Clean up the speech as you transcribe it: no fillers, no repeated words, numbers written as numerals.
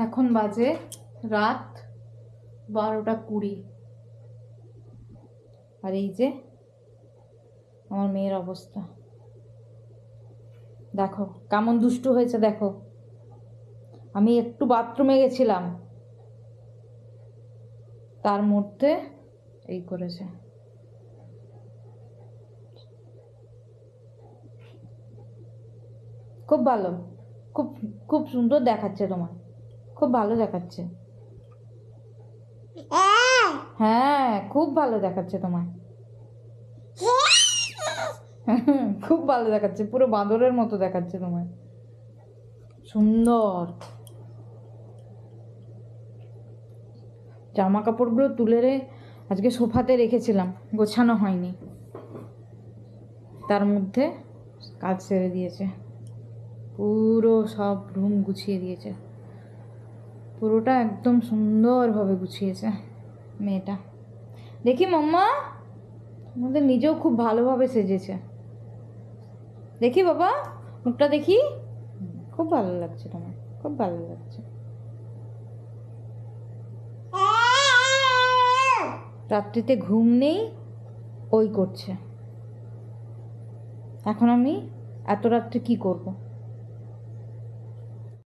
এখন বাজে রাত 12টা 20। আর এই যে আমার মেয়ের অবস্থা দেখো, কেমন দুষ্টু হয়েছে দেখো। আমি একটু বাথরুমে গেছিলাম, তার মধ্যে এই করেছে। খুব ভালো, খুব খুব সুন্দর দেখাচ্ছে তোমার, খুব ভালো দেখাচ্ছে। হ্যাঁ, খুব ভালো দেখাচ্ছে তোমায়। খুব ভালো দেখাচ্ছে, পুরো বাঁদরের মতো দেখাচ্ছে তোমায়, সুন্দর। জামা কাপড়গুলো তুলে আজকে সোফাতে রেখেছিলাম, গোছানো হয়নি, তার মধ্যে কাজ সেরে দিয়েছে, পুরো সব রুম গুছিয়ে দিয়েছে, পুরোটা একদম সুন্দরভাবে গুছিয়েছে মেয়েটা। দেখি মাম্মা, আমাদের নিজেও খুব ভালোভাবে সেজেছে, দেখি বাবা মুখটা দেখি। খুব ভালো লাগছে তোমার, খুব ভালো লাগছে। রাত্রিতে ঘুম নেই, ওই করছে। এখন আমি এত রাত্রে কি করব?